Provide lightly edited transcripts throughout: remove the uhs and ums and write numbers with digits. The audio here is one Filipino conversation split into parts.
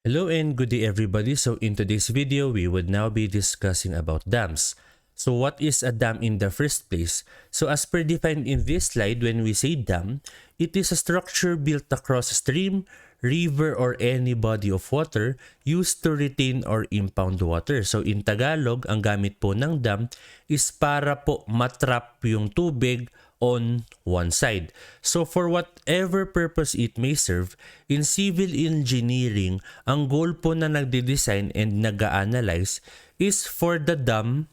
Hello and good day everybody. So in today's video, we would now be discussing about dams. So what is a dam in the first place? So as per defined in this slide, when we say dam, it is a structure built across a stream, river, or any body of water used to retain or impound water. So in Tagalog, ang gamit po ng dam is para po matrap yung tubig on one side. So for whatever purpose it may serve, in civil engineering, ang goal po na nagde-design and nag-analyze is for the dam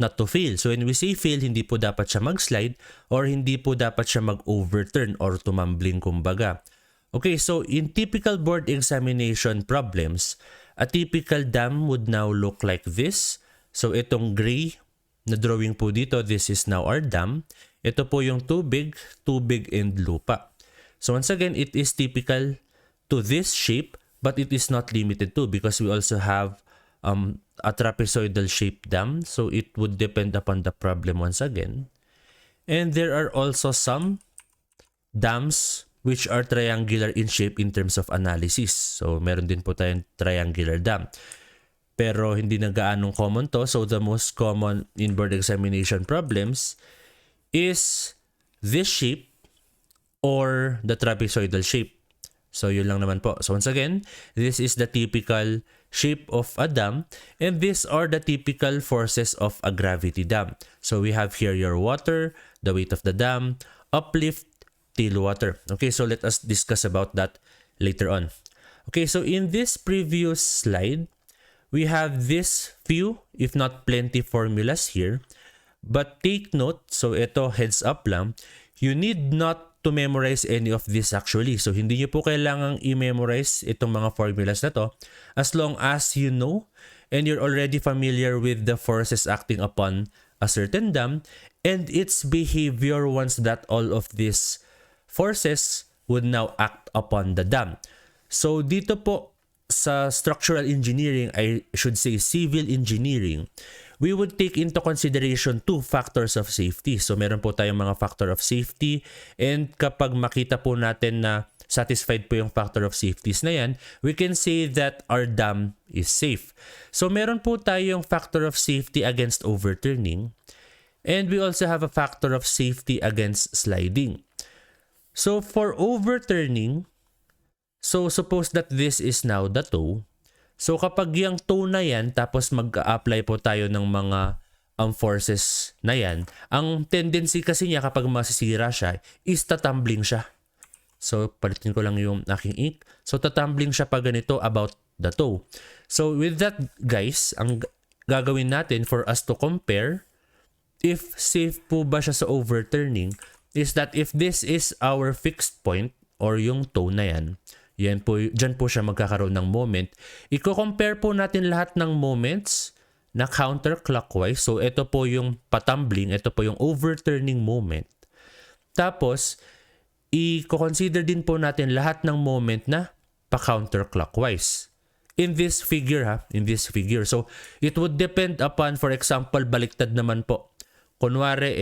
not to fail. So when we say fail, hindi po dapat siya mag-slide or hindi po dapat siya mag-overturn or tumambling kumbaga. Okay, so in typical board examination problems, a typical dam would now look like this. So itong gray na drawing po dito, this is now our dam. Ito po yung tubig and lupa. So once again, it is typical to this shape, but it is not limited to because we also have a trapezoidal shaped dam. So it would depend upon the problem once again. And there are also some dams which are triangular in shape in terms of analysis. So meron din po tayong triangular dam. Pero hindi na gaanong common to. So the most common in board examination problems is this shape or the trapezoidal shape. So yun lang naman po. So once again, this is the typical shape of a dam and these are the typical forces of a gravity dam. So we have here your water, the weight of the dam, uplift, tail water. Okay, so let us discuss about that later on. Okay, so in this previous slide, we have this few, if not plenty formulas here. But take note, so ito heads up lang, you need not to memorize any of this actually. So hindi nyo po kailangang i-memorize itong mga formulas na to as long as you know and you're already familiar with the forces acting upon a certain dam and its behavior once that all of these forces would now act upon the dam. So dito po sa structural engineering, I should say civil engineering, we would take into consideration two factors of safety. So meron po tayong mga factor of safety and kapag makita po natin na satisfied po yung factor of safeties na yan, we can say that our dam is safe. So meron po tayong factor of safety against overturning and we also have a factor of safety against sliding. So for overturning, so suppose that this is now the toe. So kapag yung toe na yan, tapos mag-apply po tayo ng mga forces na yan, ang tendency kasi niya kapag masisira siya is tatumbling siya. So palitin ko lang yung aking ink. So tatumbling siya pag ganito about the toe. So with that guys, ang gagawin natin for us to compare if safe po ba siya sa overturning is that if this is our fixed point or yung toe na yan, yan po, dyan po siya magkakaroon ng moment. Iko-compare po natin lahat ng moments na counterclockwise. So ito po yung patumbling, ito po yung overturning moment. Tapos, i-consider din po natin lahat ng moment na pa-counterclockwise. In this figure in this figure. So it would depend upon, for example, baliktad naman po. Kunwari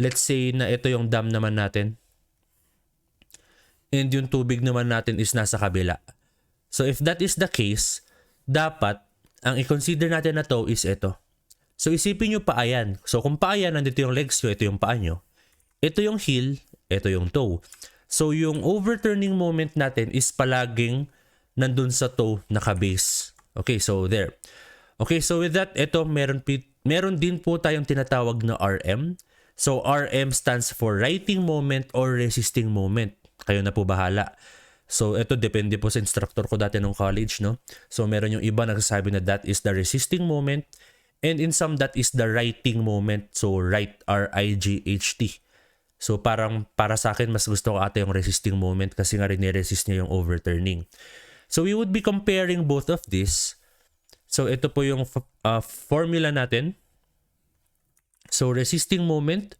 let's say na ito yung dam naman natin. And yung tubig naman natin is nasa kabila. So if that is the case, dapat ang i-consider natin na to is ito. So isipin nyo paayan. So kung paayan, nandito yung legs nyo, ito yung paa nyo. Ito yung heel, ito yung toe. So yung overturning moment natin is palaging nandun sa toe naka-base. Okay, so there. Okay, so with that, ito meron din po tayong tinatawag na RM. So RM stands for righting moment or resisting moment. Kayo na po bahala. So ito depende po sa instructor ko dati nung college, no? So meron yung iba nagsasabi na that is the resisting moment and in some that is the righting moment. So right, R-I-G-H-T. So parang para sa akin mas gusto ko ata yung resisting moment kasi nga rin ni-resist niya yung overturning. So we would be comparing both of this. So ito po yung formula natin. So resisting moment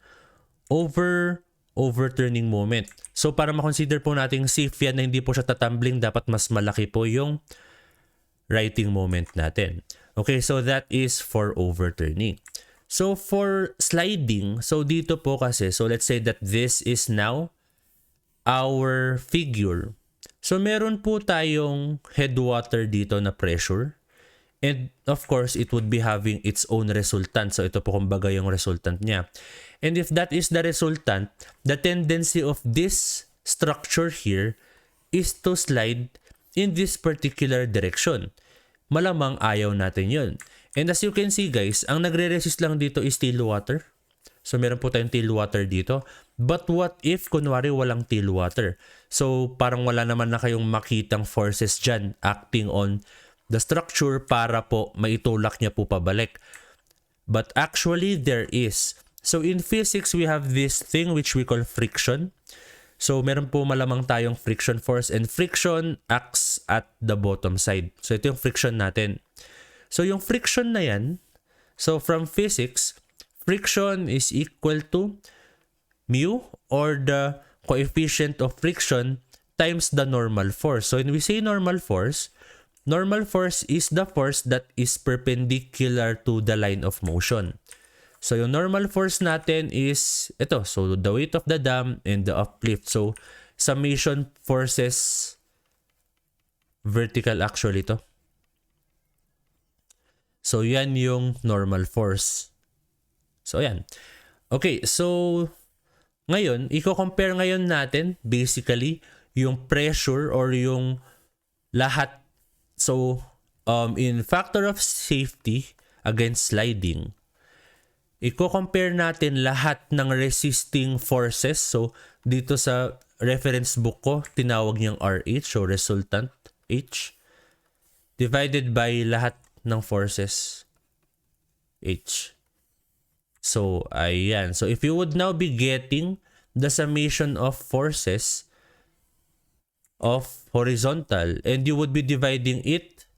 over overturning moment. So para ma-consider po natin safe yan na hindi po siya tatumbling, dapat mas malaki po yung righting moment natin. Okay, so that is for overturning. So for sliding, so dito po kasi, so let's say that this is now our figure. So meron po tayong headwater dito na pressure. And of course, it would be having its own resultant. So ito po kumbaga yung resultant niya. And if that is the resultant, the tendency of this structure here is to slide in this particular direction. Malamang ayaw natin yun. And as you can see guys, ang nagre-resist lang dito is tailwater. So meron po tayong tailwater dito. But what if kunwari walang tailwater? So parang wala naman na kayong makitang forces dyan acting on the structure para po maitulak niya po pabalik. But actually there is. So in physics we have this thing which we call friction. So meron po malamang tayong friction force, and friction acts at the bottom side. So ito yung friction natin. So yung friction na yan, so from physics, friction is equal to mu, or the coefficient of friction times the normal force. So when we say normal force is the force that is perpendicular to the line of motion. So yung normal force natin is ito. So the weight of the dam and the uplift. So summation forces vertical actually to. So yan yung normal force. So yan. Okay, so ngayon, i-compare ngayon natin basically yung pressure or yung lahat. So in factor of safety against sliding, i-compare natin lahat ng resisting forces. So dito sa reference book ko, tinawag niyang RH, so resultant H, divided by lahat ng forces H. So ayan. So if you would now be getting the summation of forces of horizontal, and you would be dividing it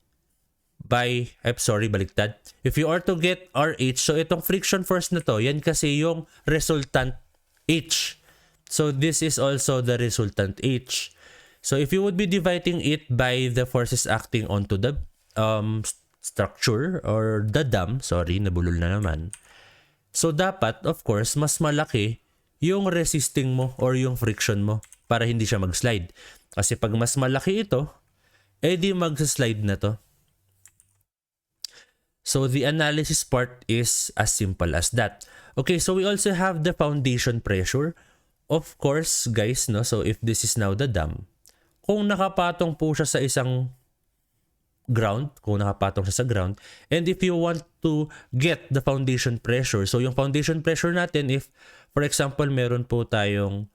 by, baliktad. If you are to get RH, so itong friction force na to, yan kasi yung resultant H. So this is also the resultant H. So if you would be dividing it by the forces acting onto the structure or the dam, nabulol na naman. So dapat, of course, mas malaki yung resisting mo or yung friction mo para hindi siya mag-slide. Kasi pag mas malaki ito, edi mag-slide na to. So the analysis part is as simple as that. Okay, so we also have the foundation pressure. Of course, guys, no? So if this is now the dam, kung nakapatong po siya sa isang ground, and if you want to get the foundation pressure, so yung foundation pressure natin, if for example meron po tayong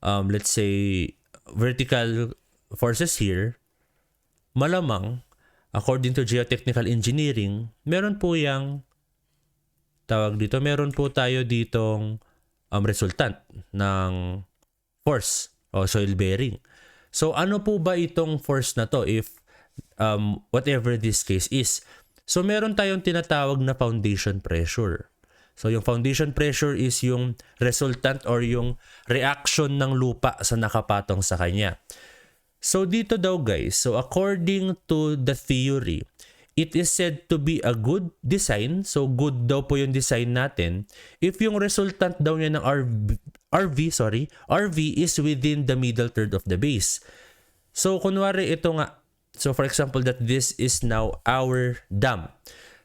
let's say vertical forces here, malamang according to geotechnical engineering, meron po yang meron po tayo ditong resultant ng force o soil bearing. So ano po ba itong force na to if whatever this case is? So meron tayong tinatawag na foundation pressure. So yung foundation pressure is yung resultant or yung reaction ng lupa sa nakapatong sa kanya. So dito daw guys, so according to the theory, it is said to be a good design. So good daw po yung design natin if yung resultant daw niya ng RV is within the middle third of the base. So kunwari ito nga, so for example that this is now our dam.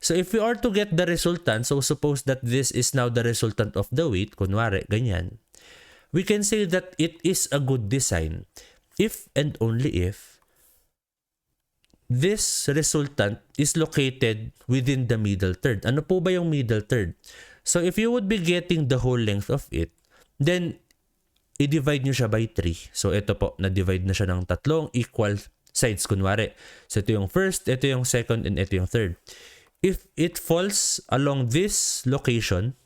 So if we are to get the resultant, so suppose that this is now the resultant of the weight, kunwari ganyan, we can say that it is a good design if and only if this resultant is located within the middle third. Ano po ba yung middle third? So if you would be getting the whole length of it, then i-divide nyo siya by 3. So ito po, na-divide na siya ng tatlong equal sides kunwari. So ito yung first, ito yung second, and ito yung third. If it falls along this location,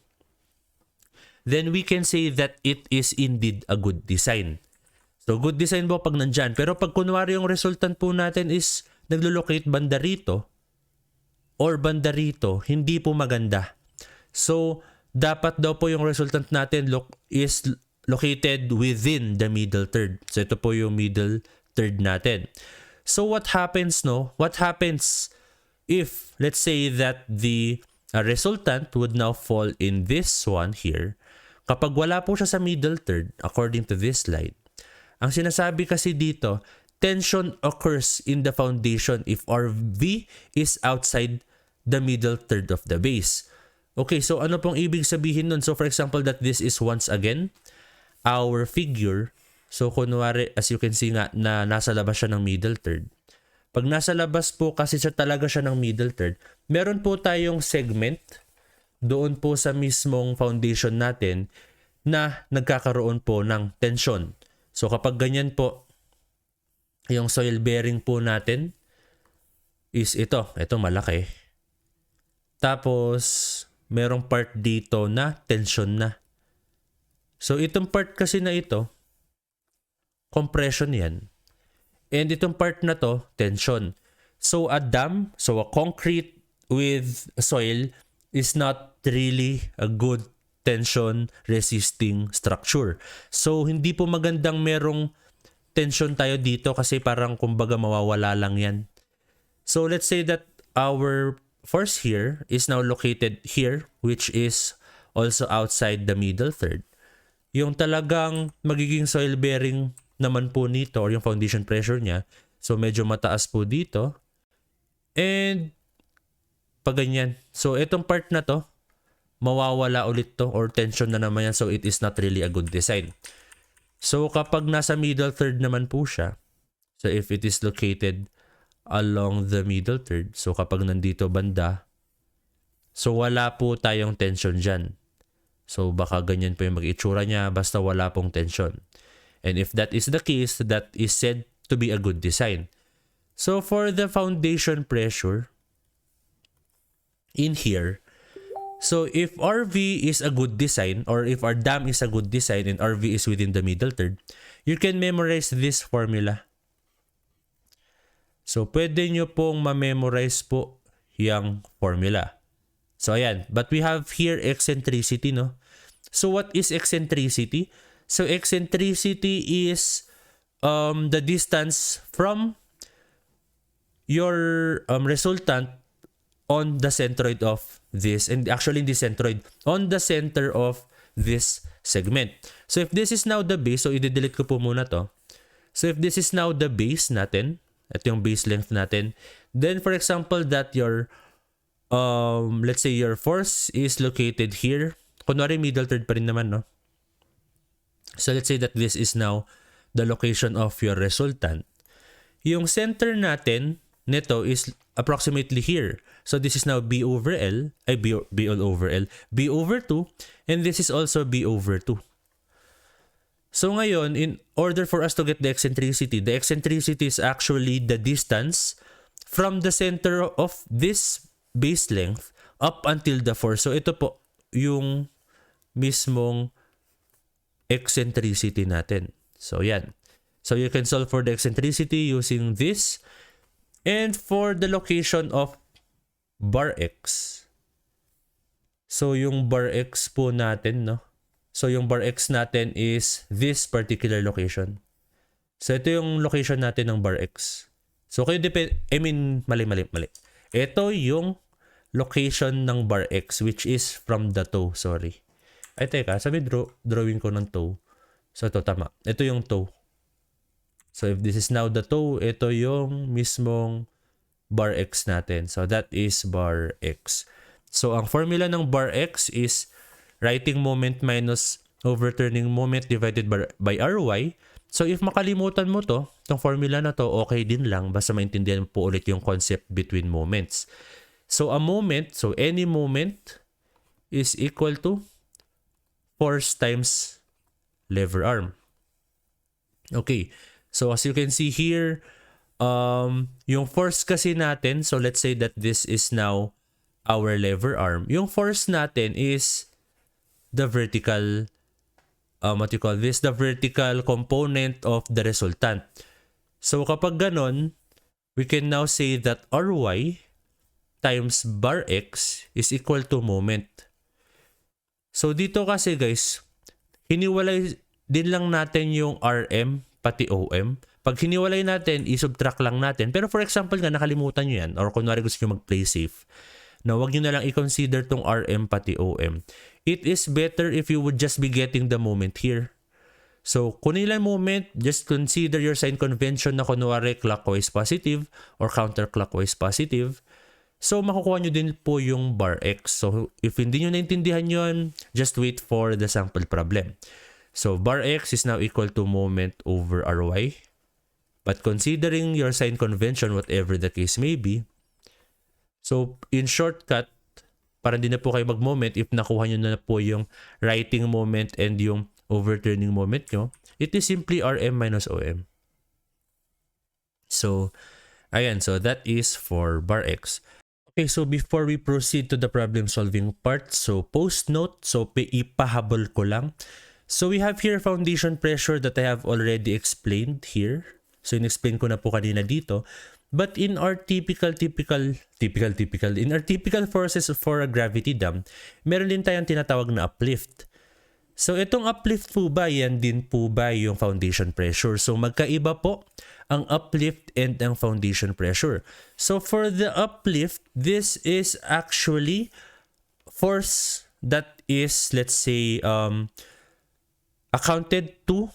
then we can say that it is indeed a good design. So good design po pag nandyan. Pero pag kunwari yung resultant po natin is naglo-locate banda rito or banda rito, hindi po maganda. So dapat daw po yung resultant natin is located within the middle third. So ito po yung middle third natin. So what happens if let's say that the resultant would now fall in this one here? Kapag wala po siya sa middle third, according to this slide, ang sinasabi kasi dito, tension occurs in the foundation if RV is outside the middle third of the base. Okay, so ano pong ibig sabihin nun? So for example, that this is once again our figure. So kunwari, as you can see nga, na nasa labas siya ng middle third. Pag nasa labas po kasi siya talaga siya ng middle third, meron po tayong segment doon po sa mismong foundation natin na nagkakaroon po ng tension. So kapag ganyan po, yung soil bearing po natin is ito malaki. Tapos, merong part dito na tension na. So, itong part kasi na ito, compression yan. And itong part na to, tension. So, a dam, so a concrete with soil is not really a good tension resisting structure. So, hindi po magandang merong tension tayo dito kasi parang kumbaga mawawala lang yan. So let's say that our force here is now located here, which is also outside the middle third. Yung talagang magiging soil bearing naman po nito or yung foundation pressure niya, so medyo mataas po dito. And pag ganyan. So itong part na to, mawawala ulit to or tension na naman yan, so it is not really a good design. So kapag nasa middle third naman po siya, so if it is located along the middle third, so kapag nandito banda, so wala po tayong tension dyan. So baka ganyan po yung mag-itsura niya, basta wala pong tension. And if that is the case, that is said to be a good design. So for the foundation pressure, in here, so if RV is a good design or if our dam is a good design and RV is within the middle third, you can memorize this formula. So pwede nyo pong ma-memorize po yung formula. So ayan, but we have here eccentricity, no? So what is eccentricity? So eccentricity is the distance from your resultant on the centroid of this, and actually the centroid, on the center of this segment. So if this is now the base, so i-delete ko po muna to. So if this is now the base natin, ito yung base length natin, then for example that your, let's say your force is located here. Kunwari middle third pa rin naman, no? So let's say that this is now the location of your resultant. Yung center natin nito is approximately here. So this is now B over L, B over 2, and this is also B over 2. So ngayon, in order for us to get the eccentricity is actually the distance from the center of this base length up until the force. So ito po yung mismong eccentricity natin. So yan. So you can solve for the eccentricity using this. And for the location of bar X, so yung bar X po natin, no? So yung bar X natin is this particular location. So ito yung location natin ng bar X. So kayo mali. Ito yung location ng bar X, which is from the toe, sorry. Ay teka, sabi drawing ko ng toe. So ito tama. Ito yung toe. So if this is now the toe, ito yung mismong bar X natin. So that is bar X. So ang formula ng bar X is writing moment minus overturning moment divided by Ry. So if makalimutan mo to, itong formula na to, okay din lang. Basta maintindihan po ulit yung concept between moments. So a moment, so any moment is equal to force times lever arm. Okay. So as you can see here, yung force kasi natin, so let's say that this is now our lever arm. Yung force natin is the vertical, the vertical component of the resultant. So kapag ganon, we can now say that Ry times bar X is equal to moment. So dito kasi guys, hiniwalay din lang natin yung RM pati OM. Pag hiniwalay natin, i-subtract lang natin. Pero for example nga, nakalimutan nyo yan. Or kunwari gusto nyo mag-play safe. Na wag nyo na lang i-consider tong RM pati OM. It is better if you would just be getting the moment here. So, kung ilang moment, just consider your sign convention na kunwari clockwise positive or counterclockwise positive. So, makukuha nyo din po yung bar X. So, if hindi nyo naintindihan yon, just wait for the sample problem. So, bar X is now equal to moment over Ry. But considering your sign convention, whatever the case may be, so, in shortcut, para hindi na po kayo mag-moment, if nakuha nyo na po yung writing moment and yung overturning moment nyo, it is simply Rm minus Om. So, ayan. So, that is for bar X. Okay, so before we proceed to the problem solving part, so post note, so ipahabol ko lang. So, we have here foundation pressure that I have already explained here. So, in-explain ko na po kanina dito. But in our typical forces for a gravity dam, meron din tayong tinatawag na uplift. So, itong uplift po ba, yan din po ba yung foundation pressure? So, magkaiba po ang uplift and ang foundation pressure. So, for the uplift, this is actually force that is, let's say, accounted to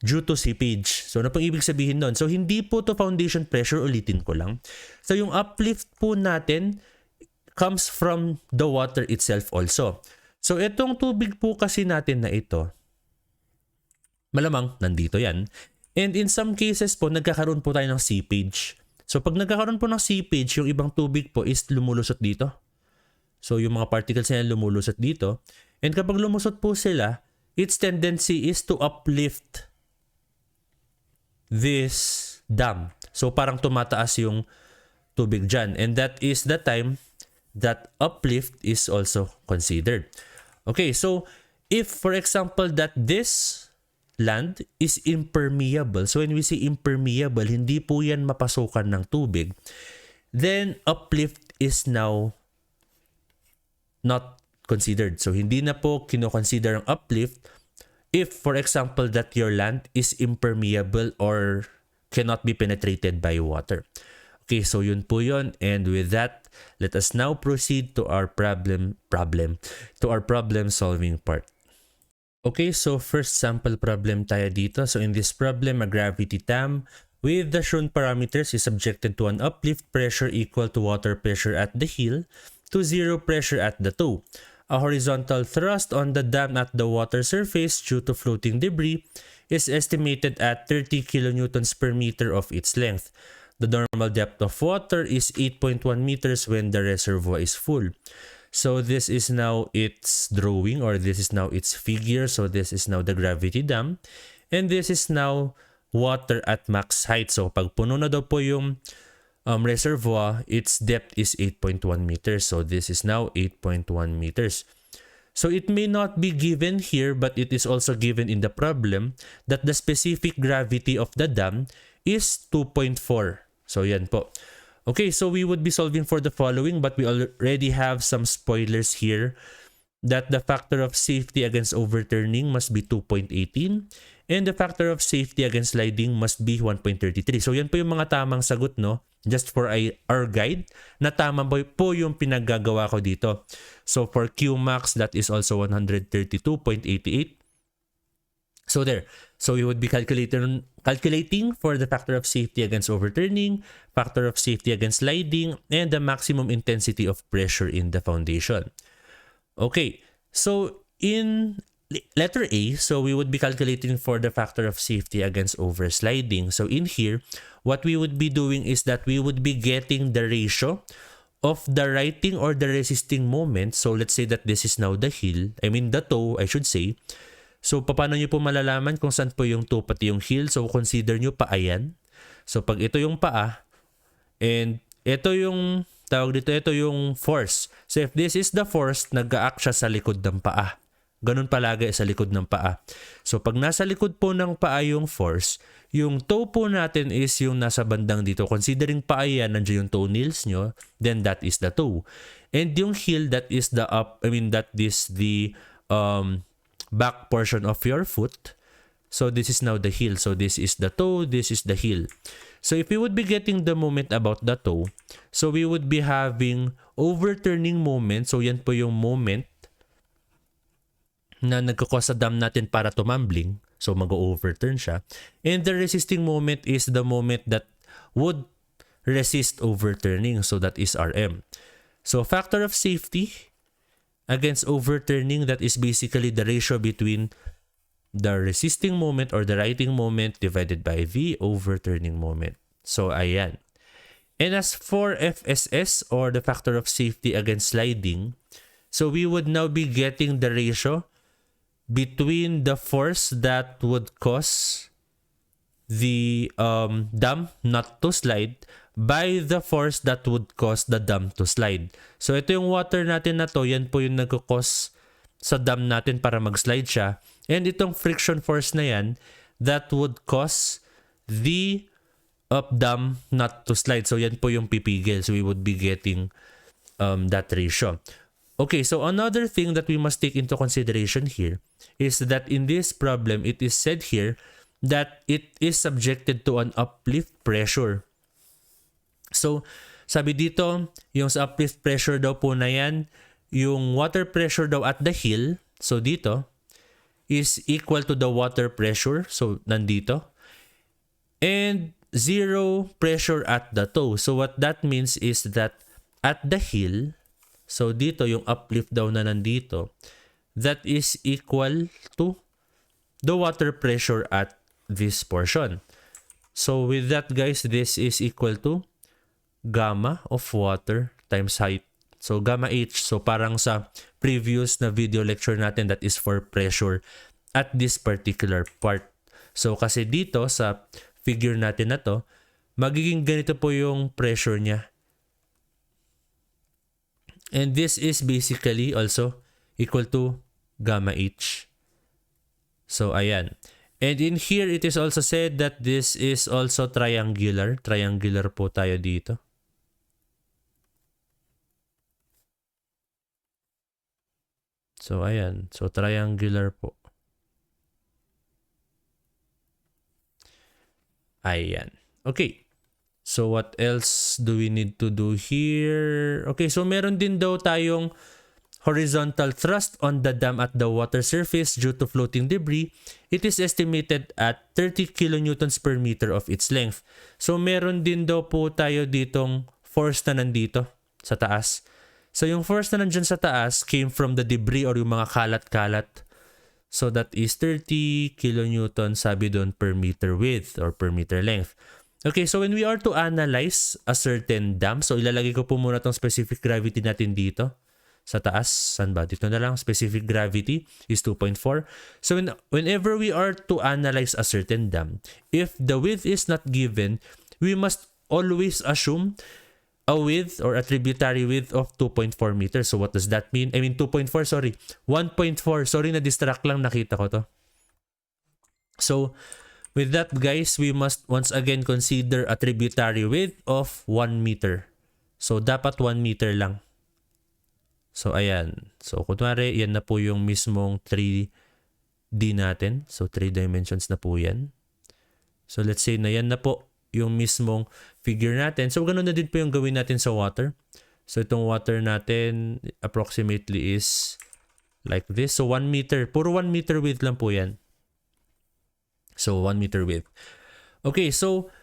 due to seepage. So, ano pang ibig sabihin nun? So, hindi po to foundation pressure, ulitin ko lang. So, yung uplift po natin comes from the water itself also. So, itong tubig po kasi natin na ito, malamang nandito yan. And in some cases po, nagkakaroon po tayo ng seepage. So, pag nagkakaroon po ng seepage, yung ibang tubig po is lumulusot dito. So, yung mga particles na lumulusot dito. And kapag lumusot po sila, its tendency is to uplift this dam. So, parang tumataas yung tubig dyan. And that is the time that uplift is also considered. Okay, so if, for example, that this land is impermeable, so when we say impermeable, hindi po yan mapasukan ng tubig, then uplift is now not considered. So, hindi na po kino-consider ang uplift if, for example, that your land is impermeable or cannot be penetrated by water. Okay, so yun po yun. And with that, let us now proceed to our problem solving part. Okay, so first sample problem tayo dito. So in this problem, a gravity dam with the shown parameters is subjected to an uplift pressure equal to water pressure at the heel to zero pressure at the toe. A horizontal thrust on the dam at the water surface due to floating debris is estimated at 30 kilonewtons per meter of its length. The normal depth of water is 8.1 meters when the reservoir is full. So this is now its drawing, or this is now its figure. So this is now the gravity dam. And this is now water at max height. So pag puno na daw po yung reservoir, its depth is 8.1 meters. So this is now 8.1 meters. So it may not be given here, but it is also given in the problem that the specific gravity of the dam is 2.4. So yan po. Okay, so we would be solving for the following, but we already have some spoilers here that the factor of safety against overturning must be 2.18 and the factor of safety against sliding must be 1.33. So yan po yung mga tamang sagot, no? Just for our guide, na tama po yung pinaggagawa ko dito. So for Qmax, that is also 132.88. So there. So we would be calculating for the factor of safety against overturning, factor of safety against sliding, and the maximum intensity of pressure in the foundation. Okay, so in letter A, so we would be calculating for the factor of safety against oversliding. So in here, what we would be doing is that we would be getting the ratio of the writing or the resisting moment. So let's say that this is now the heel, the toe, I should say. So, paano nyo po malalaman kung saan po yung toe pati yung heel? So, consider nyo paa yan. So, pag ito yung paa, and ito yung, tawag dito, ito yung force. So, if this is the force, nag-a-act siya sa likod ng paa. Ganun palagi sa likod ng paa. So, pag nasa likod po ng paa yung force, yung toe po natin is yung nasa bandang dito. Considering paa yan, nandiyan yung toenails nyo, then that is the toe. And yung heel, that is the that is the, back portion of your foot. So this is now the heel. So this is the toe, this is the heel. So if we would be getting the moment about the toe, so we would be having overturning moment. So yan po yung moment na nagkakos sa dam natin para tumambling. So mag-overturn siya. And the resisting moment is the moment that would resist overturning. So that is Rm. So factor of safety against overturning, that is basically the ratio between the resisting moment or the righting moment divided by the overturning moment. So ayan. And as for FSS or the factor of safety against sliding, so we would now be getting the ratio between the force that would cause the dam not to slide by the force that would cause the dam to slide. So ito yung water natin na to, yan po yung nagkakos sa dam natin para mag-slide siya. And itong friction force na yan, that would cause the dam not to slide. So yan po yung pipigil. So we would be getting that ratio. Okay, so another thing that we must take into consideration here is that in this problem, it is said here that it is subjected to an uplift pressure. So, sabi dito, yung sa uplift pressure daw po na yan, yung water pressure daw at the heel, so dito, is equal to the water pressure, so nandito, and zero pressure at the toe. So, what that means is that at the heel, so dito, yung uplift daw na nandito, that is equal to the water pressure at this portion. So, with that, guys, this is equal to gamma of water times height. So, gamma H. So, parang sa previous na video lecture natin, that is for pressure at this particular part. So, kasi dito sa figure natin na to, magiging ganito po yung pressure niya. And this is basically also equal to gamma H. So, ayan. And in here, it is also said that this is also triangular. Triangular po tayo dito. So, ayan. So, triangular po. Ayan. Okay. So, what else do we need to do here? Okay, so meron din daw tayong horizontal thrust on the dam at the water surface due to floating debris. It is estimated at 30 kilonewtons per meter of its length. So, meron din daw po tayo ditong force na nandito sa taas. So, yung force na nandyan sa taas came from the debris or yung mga kalat-kalat. So, that is 30 kilonewtons, sabi doon, per meter width or per meter length. Okay, so when we are to analyze a certain dam, so ilalagay ko po muna tong specific gravity natin dito sa taas. Saan ba? Dito na lang. Specific gravity is 2.4. So, whenever we are to analyze a certain dam, if the width is not given, we must always assume a width or a tributary width of 2.4 meters. So, what does that mean? I mean, 2.4, sorry. 1.4. Sorry, na-distract lang. Nakita ko to. So, with that, guys, we must once again consider a tributary width of 1 meter. So, dapat 1 meter lang. So, ayan. So, kunwari, yan na po yung mismong 3D natin. So, 3 dimensions na po yan. So, let's say na yan na po yung mismong figure natin. So, ganun na din po yung gawin natin sa water. So, itong water natin approximately is like this. So, 1 meter. Puro 1 meter width lang po yan. So, 1 meter width. Okay, so,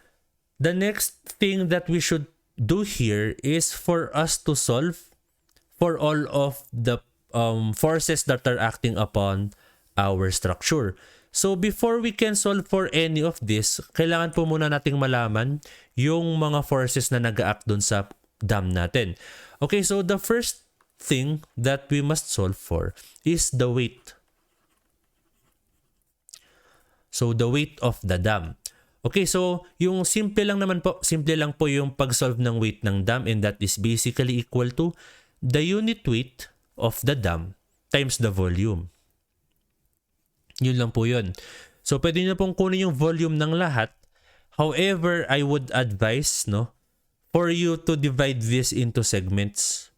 the next thing that we should do here is for us to solve for all of the forces that are acting upon our structure. So, before we can solve for any of this, kailangan po muna nating malaman yung mga forces na nag-act dun sa dam natin. Okay, so the first thing that we must solve for is the weight. So, the weight of the dam. Okay, so yung simple lang po yung pag-solve ng weight ng dam, and that is basically equal to the unit weight of the dam times the volume. Yun lang po yun. So, pwede nyo pong kunin yung volume ng lahat. However, I would advise, for you to divide this into segments.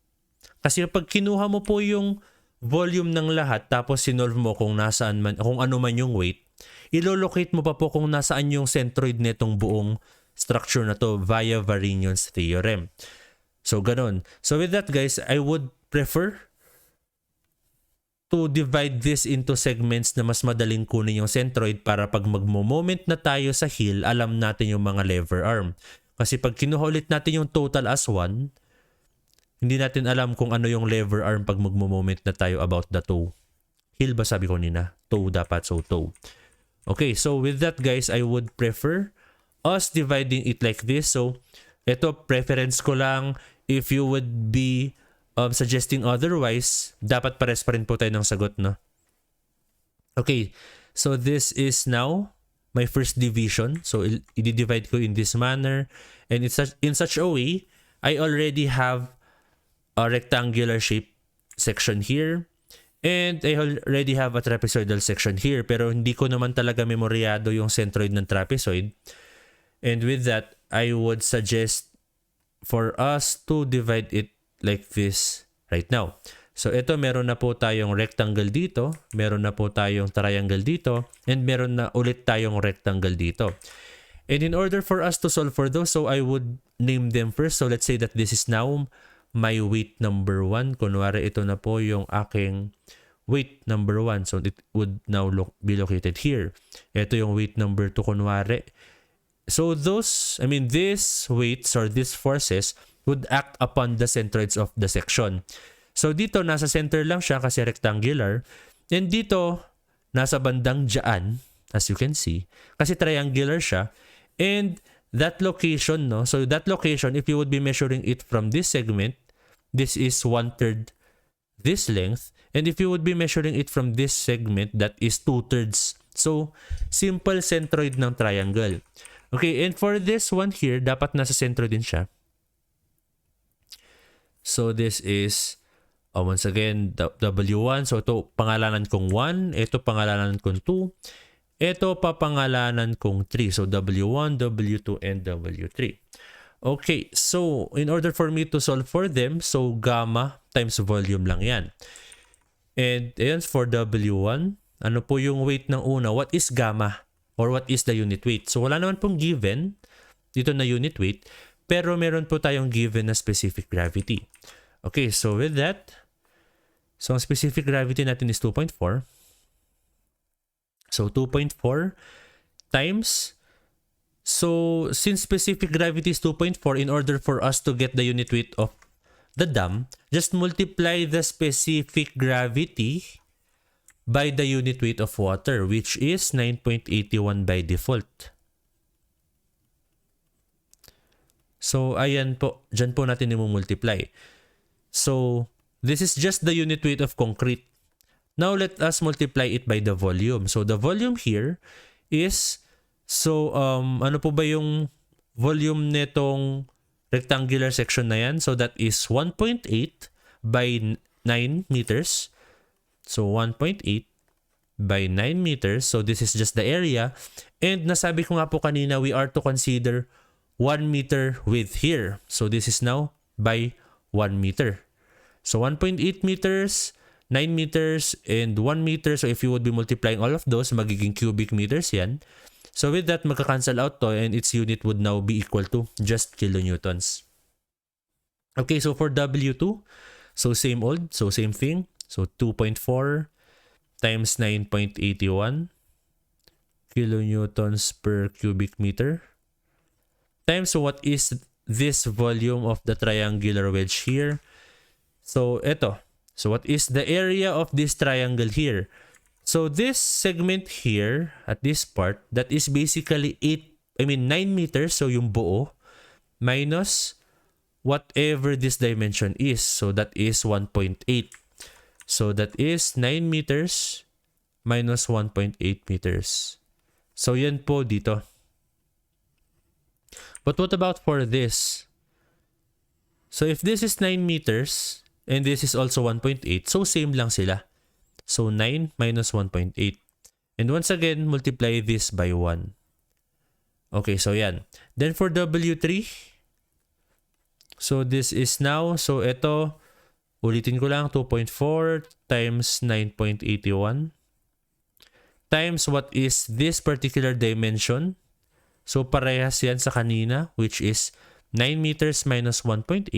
Kasi pag kinuha mo po yung volume ng lahat, tapos sinolve mo kung nasaan man, kung ano man yung weight, ilolocate mo pa po kung nasaan yung centroid netong buong structure na to via Varignon's theorem. So, ganun. So, with that, guys, I would prefer to divide this into segments na mas madaling kunin yung centroid para pag magmo-moment na tayo sa heel, alam natin yung mga lever arm. Kasi pag kinuha ulit natin yung total as 1, hindi natin alam kung ano yung lever arm pag magmo-moment na tayo about the toe. Heel ba sabi ko nina? Toe dapat, so toe. Okay, so with that guys, I would prefer us dividing it like this. So, ito preference ko lang. If you would be suggesting otherwise, dapat pares pa rin po tayo ng sagot, no? Okay, so this is now my first division. So, i-divide ko in this manner. And it's in such a way, I already have a rectangular shape section here. And I already have a trapezoidal section here. Pero hindi ko naman talaga memoryado yung centroid ng trapezoid. And with that, I would suggest for us to divide it like this right now. So ito, meron na po tayong rectangle dito, meron na po tayong triangle dito, and meron na ulit tayong rectangle dito. And in order for us to solve for those, so I would name them first. So let's say that this is now my weight number 1. Kunwari ito na po yung aking weight number 1. So it would now be located here. Ito yung weight number 2 kunwari. So these weights or these forces would act upon the centroids of the section. So dito, nasa center lang siya kasi rectangular. And dito, nasa bandang dyan, as you can see, kasi triangular siya. And that location, no? So that location, if you would be measuring it from this segment, this is 1/3 this length. And if you would be measuring it from this segment, that is 2/3. So, simple centroid ng triangle. Okay, and for this one here, dapat nasa sentro din siya. So this is, once again, W1. So ito pangalanan kong 1. Ito pangalanan kong 2. Ito papangalanan kong 3. So W1, W2, and W3. Okay, so in order for me to solve for them, so gamma times volume lang yan. And ayan, for W1, ano po yung weight ng una? What is gamma? Or what is the unit weight? So wala naman pong given dito na unit weight, pero meron po tayong given na specific gravity. Okay, so with that, so ang specific gravity natin is 2.4. So 2.4 times, so since specific gravity is 2.4, in order for us to get the unit weight of the dam, just multiply the specific gravity by the unit weight of water, which is 9.81 by default. So, ayan po. Dyan po natin i-multiply. So, this is just the unit weight of concrete. Now, let us multiply it by the volume. So, the volume here is, so, ano po ba yung volume netong rectangular section na yan? So, that is 1.8 by 9 meters. So 1.8 by 9 meters. So this is just the area. And nasabi ko nga po kanina, we are to consider 1 meter width here. So this is now by 1 meter. So 1.8 meters, 9 meters, and 1 meter. So if you would be multiplying all of those, magiging cubic meters yan. So with that, magka-cancel out to, and its unit would now be equal to just kilonewtons. Okay, so for W2, so same old, so same thing. So 2.4 times 9.81 kilonewtons per cubic meter times what is this volume of the triangular wedge here. So ito. So what is the area of this triangle here? So this segment here at this part, that is basically 9 meters, so yung buo, minus whatever this dimension is. So that is 1.8. So that is 9 meters minus 1.8 meters. So yan po dito. But what about for this? So if this is 9 meters and this is also 1.8, so same lang sila. So 9 minus 1.8. And once again, multiply this by 1. Okay, so yan. Then for W3, so this is now, so ito, ulitin ko lang, 2.4 times 9.81 times what is this particular dimension. So parehas yan sa kanina, which is 9 meters minus 1.8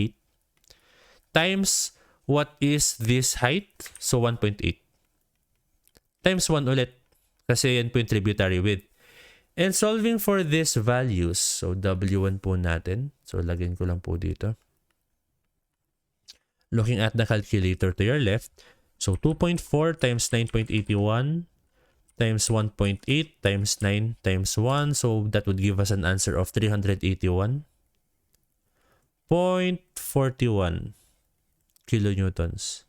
times what is this height. So 1.8. times 1 ulit. Kasi yan po yung tributary width. And solving for these values, so W1 po natin. So lagyan ko lang po dito. Looking at the calculator to your left, so 2.4 times 9.81 times 1.8 times 9 times 1. So that would give us an answer of 381.41 kilonewtons.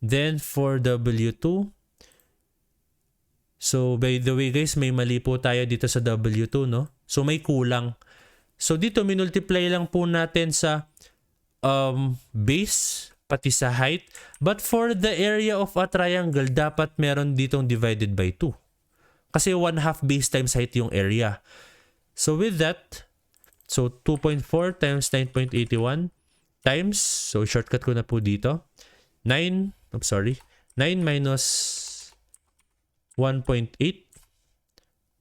Then for W2, so by the way guys, may mali po tayo dito sa W2, no? So may kulang. So dito minultiply lang po natin sa base pati sa height. But for the area of a triangle, dapat meron ditong divided by 2. Kasi 1/2 base times height yung area. So with that, so 2.4 times 9.81 times, so shortcut ko na po dito, 9 minus 1.8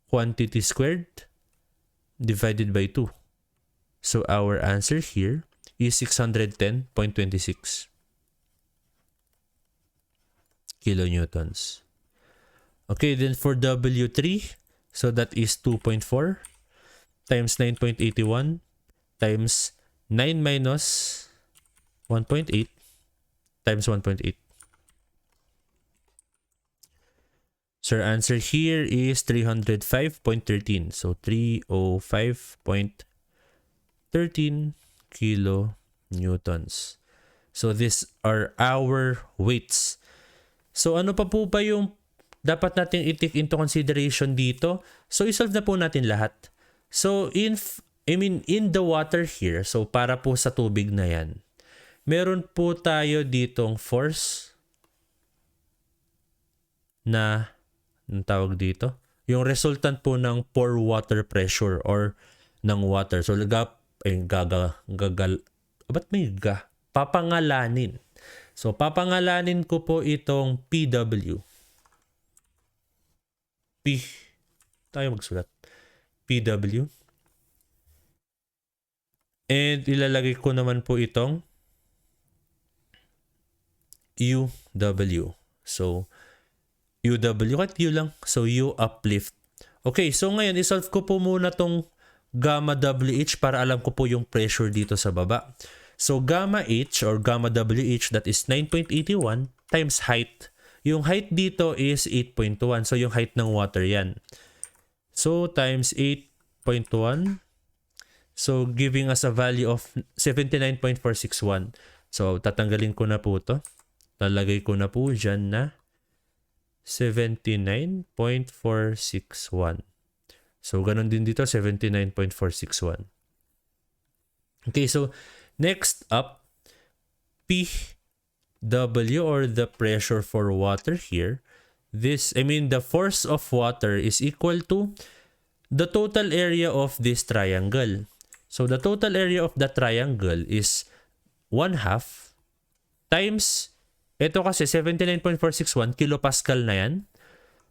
quantity squared divided by 2. So our answer here is 610.26 kilonewtons. Okay, then for W3, so that is 2.4 times 9.81 times 9 minus 1.8 times 1.8. So our answer here is 305.13. So 305.13 kilonewtons. So these are our weights. So ano pa po ba yung dapat natin i-take into consideration dito? So isolve na po natin lahat. So in the water here, so para po sa tubig na yan, meron po tayo ditong force na, ang tawag dito, yung resultant po ng pore water pressure or ng water. So papangalanin. So papangalanin ko po itong PW. Tayo magsulat. PW. And ilalagay ko naman po itong UW. So UW, kahit U lang. So U uplift. Okay, so ngayon isolve ko po muna tong gamma WH para alam ko po yung pressure dito sa baba. So gamma H or gamma WH, that is 9.81 times height. Yung height dito is 8.1. So yung height ng water yan. So times 8.1. So giving us a value of 79.461. So tatanggalin ko na po to. Lalagay ko na po dyan na 79.461. So ganun din dito, 79.461. Okay, so next up, PW or the pressure for water here. The force of water is equal to the total area of this triangle. So the total area of the triangle is 1/2 times, ito kasi 79.461 kilopascal na yan.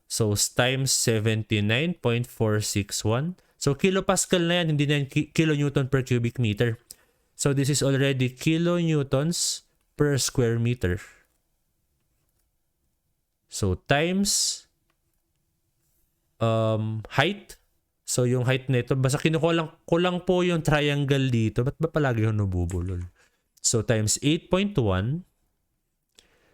So times 79.461. So kilopascal na yan, hindi na yan kilonewton per cubic meter. So this is already kilonewtons per square meter. So times height. So yung height nito, basta kinukuha ko lang po yung triangle dito. Ba't ba palagi yung nabubulol? So times 8.1.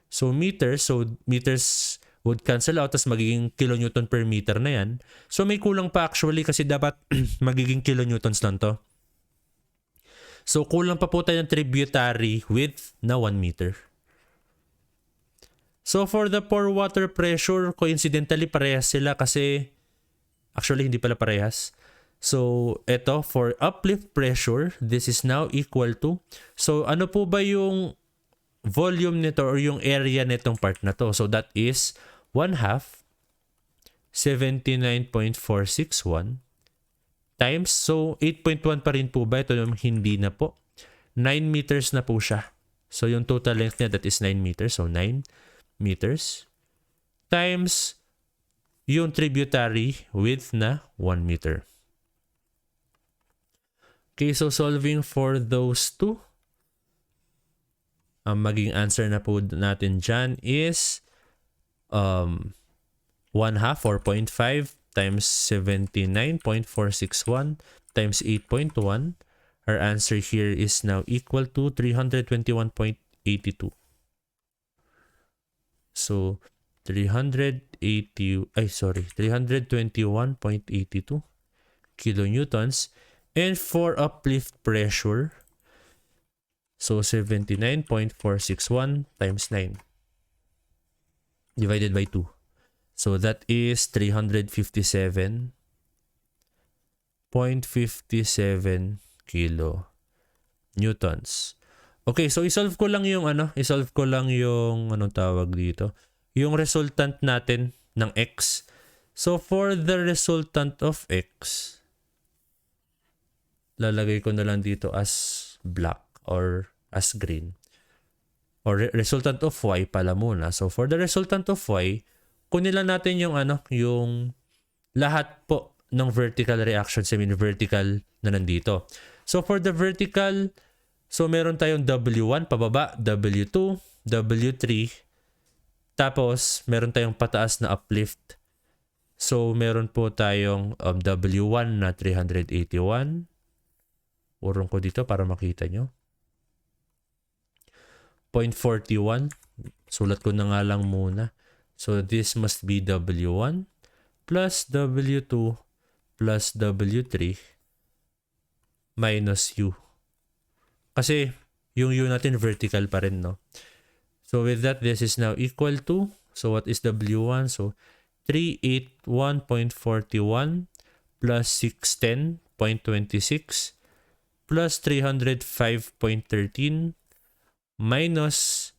So meters. So meters would cancel out, tas magiging kilonewton per meter na yan. So may kulang pa actually kasi dapat magiging kilonewtons lang to. So kulang pa po tayo ng tributary width na 1 meter. So for the pore water pressure, coincidentally parehas sila kasi actually hindi pala parehas. So ito for uplift pressure, this is now equal to, so ano po ba yung volume nito or yung area nitong part na to? So that is 1/2 79.461 times, so 8.1 pa rin po ba? Ito yung hindi na po. 9 meters na po siya. So yung total length niya, that is 9 meters. So 9 meters times yung tributary width na 1 meter. Okay, so solving for those two, ang maging answer na po natin dyan is 1 half or 0.5 times 79.461 times 8.1. Our answer here is now equal to 321.82. So 321.82 kilonewtons. And for uplift pressure, so 79.461 times 9 divided by 2. So that is 357.57 kilo newtons. Okay, so isolve ko lang yung anong tawag dito, yung resultant natin ng x. So for the resultant of x, lalagay ko na lang dito as black or as green. Or resultant of y pala muna. So for the resultant of y, kunin lang natin yung yung lahat po ng vertical reactions, vertical na nandito. So for the vertical, so meron tayong W1 pababa, W2, W3, tapos meron tayong pataas na uplift. So meron po tayong W1 na 381. Urong ko dito para makita nyo. 0.41. Sulat ko na nga lang muna. So this must be W1 plus W2 plus W3 minus U. Kasi yung U natin vertical pa rin, no? So with that, this is now equal to, so what is W1? So 381.41 plus 610.26 plus 305.13 minus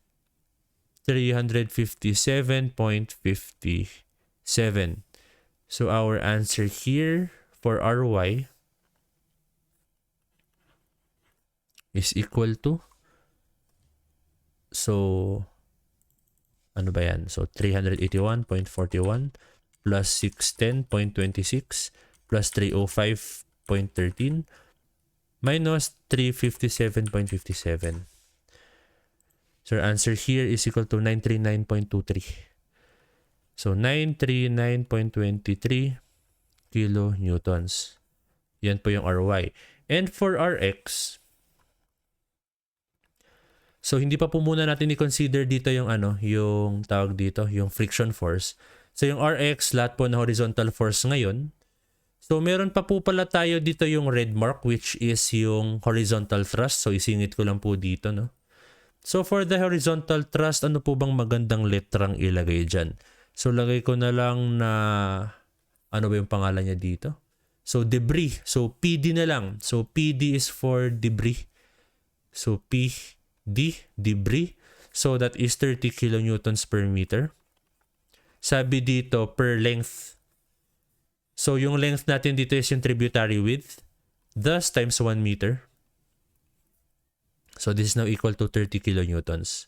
357.57. So our answer here for Ry is equal to, so ano ba yan? So 381.41 plus 610.26 plus 305.13 minus 357.57. So our answer here is equal to 939.23. So 939.23 kilonewtons. Yan po yung Ry. And for Rx, so hindi pa po muna natin i-consider dito yung yung tawag dito, yung friction force. So yung Rx, lahat po na horizontal force ngayon. So meron pa po pala tayo dito yung red mark, which is yung horizontal thrust. So isingit ko lang po dito, no? So for the horizontal thrust, ano po bang magandang letrang ilagay dyan? So lagay ko na lang na, ano ba yung pangalan niya dito? So debris. So PD na lang. So PD is for debris. So PD, debris. So that is 30 kilonewtons per meter. Sabi dito per length. So yung length natin dito is yung tributary width. Thus times 1 meter. So this is now equal to 30 kilonewtons.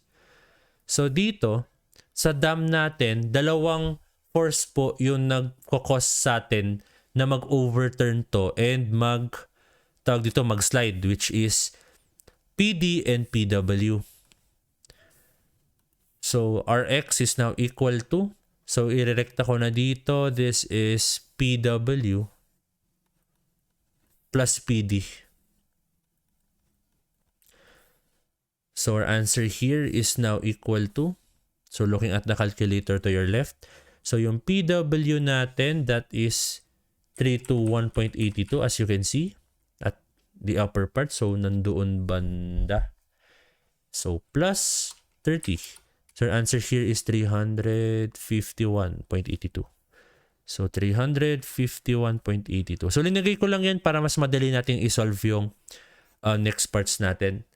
So dito, sa dam natin, dalawang force po yung nagkakos sa atin na mag-overturn to and mag-slide, which is PD and PW. So Rx is now equal to, so irerekta ko na dito, this is PW plus PD. So our answer here is now equal to, so looking at the calculator to your left, so yung PW natin, that is 321.82 as you can see at the upper part. So nandoon banda. So plus 30. So our answer here is 351.82. So 351.82. So linagay ko lang yan para mas madali nating isolve yung next parts natin.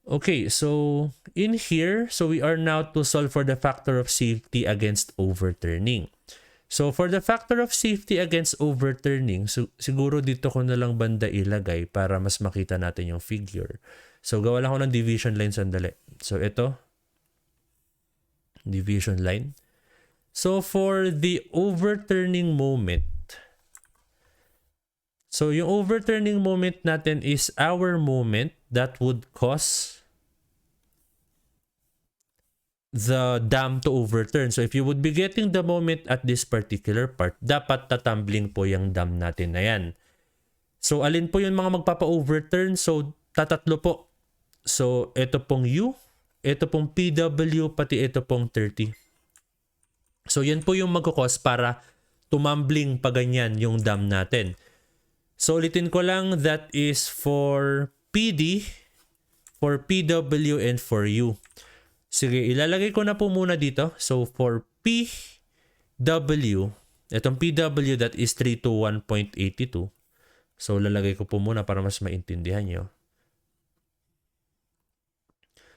Okay, so in here, so we are now to solve for the factor of safety against overturning. So for the factor of safety against overturning, so siguro dito ko na lang banda ilagay para mas makita natin yung figure. So gawa lang ako ng division line sandali. So ito, division line. So for the overturning moment, so yung overturning moment natin is our moment that would cause the dam to overturn. So if you would be getting the moment at this particular part, dapat tatumbling po yung dam natin na yan. So alin po yung mga magpapa-overturn? So tatatlo po. So ito pong U, ito pong PW, pati ito pong 30. So yan po yung magkakos para tumambling pa ganyan yung dam natin. So ulitin ko lang, that is for PD, for PW, and for U. Sige, ilalagay ko na po muna dito. So for PW, itong PW, that is 321.82. So lalagay ko po muna para mas maintindihan nyo.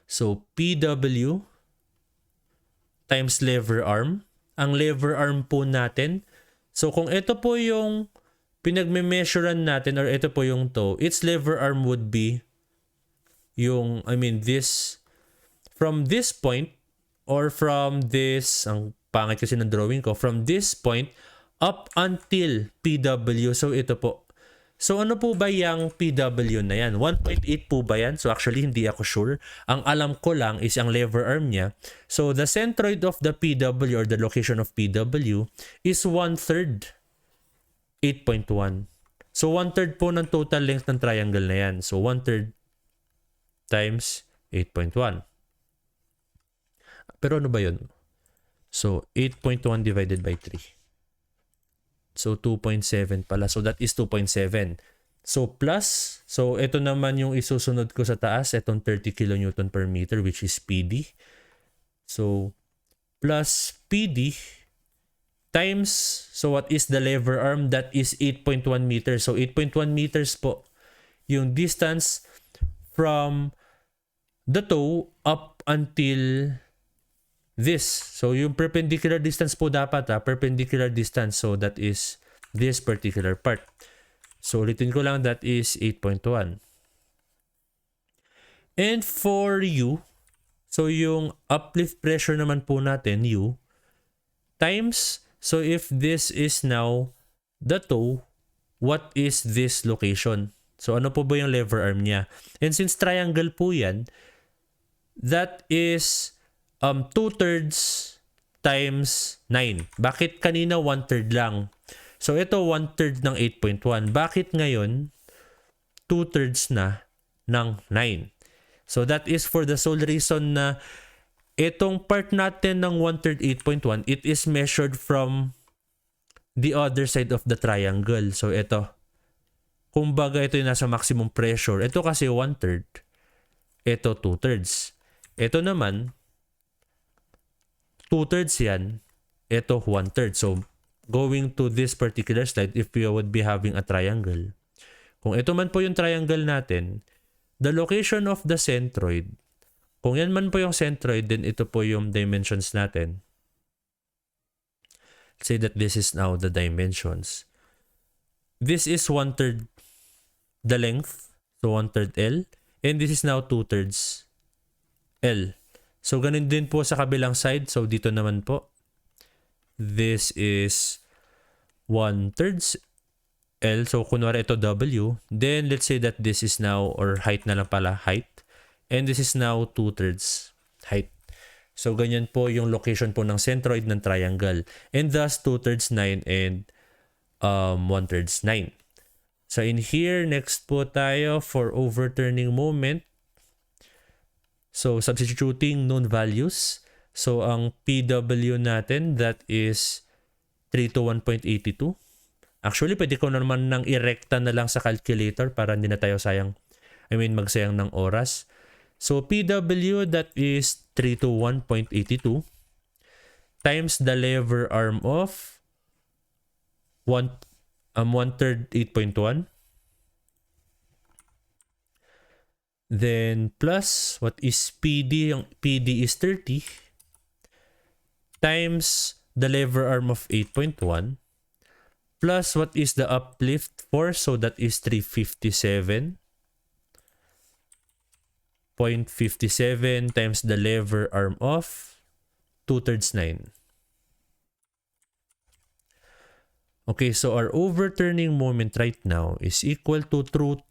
So PW times lever arm. Ang lever arm po natin, so kung ito po yung pinagme-measurean natin or ito po yung toe, its lever arm would be yung, this, from this point or from this, ang pangit kasi ng drawing ko, from this point up until PW. So ito po. So ano po ba yung PW na yan? 1.8 po ba yan? So actually hindi ako sure. Ang alam ko lang is ang lever arm niya. So the centroid of the PW or the location of PW is 1/3 8.1. So 1/3 po ng total length ng triangle na yan. So 1/3 times 8.1. Pero ano ba yun? So 8.1 divided by 3. So 2.7 pala. So that is 2.7. So plus, so ito naman yung isusunod ko sa taas, itong 30 kN per meter, which is PD. So plus PD times, so what is the lever arm? That is 8.1 meters. So 8.1 meters po yung distance from the toe up until this. So yung perpendicular distance po dapat, perpendicular distance. So that is this particular part. So ulitin ko lang, that is 8.1. And for U, so yung uplift pressure naman po natin, U, times, so if this is now the toe, what is this location? So ano po ba yung lever arm niya? And since triangle po yan, that is 2/3 times 9. Bakit kanina 1/3 lang? So ito 1/3 ng 8.1. Bakit ngayon 2/3 na ng 9? So that is for the sole reason na itong part natin ng 1/3 8.1, it is measured from the other side of the triangle. So ito, kumbaga ito yung nasa maximum pressure. Ito kasi 1/3. Ito 2/3. Ito naman 2/3 yan. Ito 1/3. So going to this particular slide, if we would be having a triangle, kung ito man po yung triangle natin, the location of the centroid, kung yan man po yung centroid, then ito po yung dimensions natin. Let's say that this is now the dimensions. This is 1/3 the length, so 1/3 L, and this is now 2/3 L. So ganun din po sa kabilang side. So dito naman po, this is 1/3 L. So kunwari ito W. Then let's say that this is now, or height na lang pala, height. And this is now 2/3 height. So ganyan po yung location po ng centroid ng triangle. And thus 2/3 9 and 1/3 9. So in here, next po tayo for overturning moment. So substituting known values. So ang PW natin, that is 321.82. Actually, pwede ko naman nang irekta na lang sa calculator para hindi na tayo magsayang ng oras. So PW, that is 321.82 times the lever arm of 1/3 8.1. Then plus, what is PD? Yung PD is 30 times the lever arm of 8.1 plus what is the uplift force? So that is 357.57 times the lever arm of 2/3 9. Okay, so our overturning moment right now is equal to 3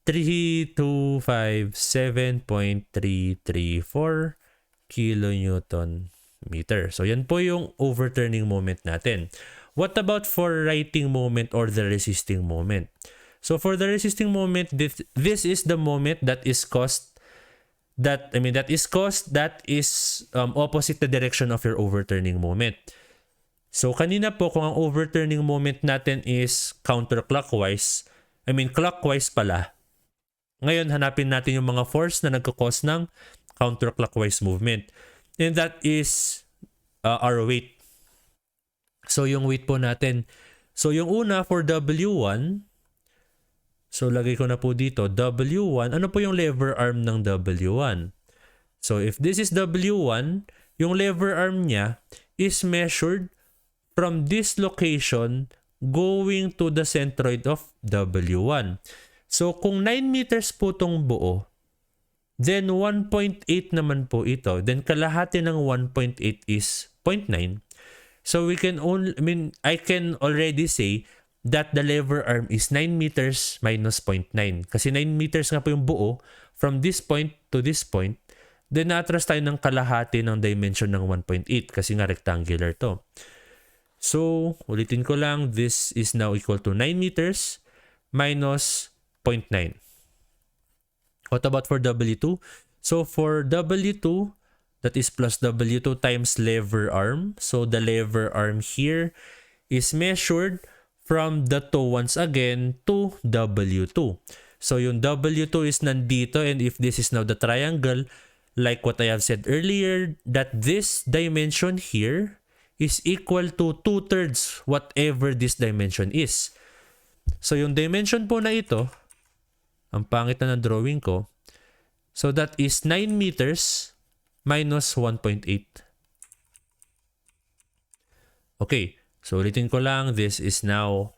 3257.334 kilonewton meter. So yan po yung overturning moment natin. What about for righting moment or the resisting moment? So for the resisting moment, this is the moment that is opposite the direction of your overturning moment. So kanina po kung ang overturning moment natin is clockwise pala. Ngayon hanapin natin yung mga force na nagko-cause ng counterclockwise movement. And that is our weight. So yung weight po natin. So yung una for W1, so lagay ko na po dito, W1, ano po yung lever arm ng W1? So if this is W1, yung lever arm niya is measured from this location going to the centroid of W1. So kung 9 meters po itong buo, then 1.8 naman po ito. Then kalahati ng 1.8 is 0.9. So I can already say that the lever arm is 9 meters minus 0.9. Kasi 9 meters nga po yung buo from this point to this point. Then na-atras tayo ng kalahati ng dimension ng 1.8 kasi nga rectangular to. So, ulitin ko lang, this is now equal to 9 meters minus 0.9. What about for W2? So, for W2, that is plus W2 times lever arm. So, the lever arm here is measured from the toe once again to W2. So, yung W2 is nandito, and if this is now the triangle, like what I have said earlier, that this dimension here is equal to 2/3 whatever this dimension is. So yung dimension po na ito, ang pangit na drawing ko, so that is 9 meters minus 1.8. Okay, so ulitin ko lang, this is now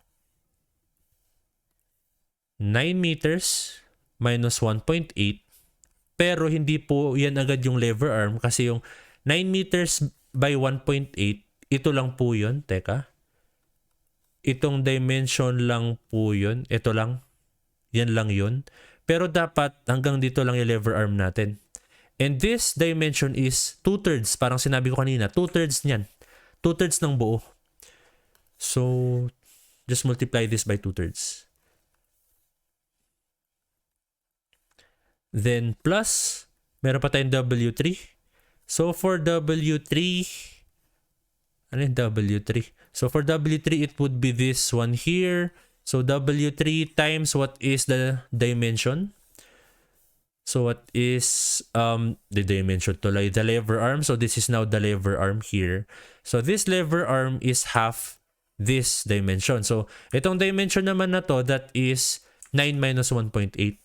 9 meters minus 1.8, pero hindi po yan agad yung lever arm kasi yung 9 meters by 1.8, ito lang po yun. Teka. Itong dimension lang po yun. Ito lang. Yan lang yun. Pero dapat hanggang dito lang yung lever arm natin. And this dimension is 2/3. Parang sinabi ko kanina. 2/3 niyan. 2/3 ng buo. So, just multiply this by 2/3. Then plus, meron pa tayong W3. So, for W3, ano yung W3? So, for W3, it would be this one here. So, W3 times what is the dimension? So, what is the dimension to the lever arm? So, this is now the lever arm here. So, this lever arm is half this dimension. So, itong dimension naman na to, that is 9 minus 1.8.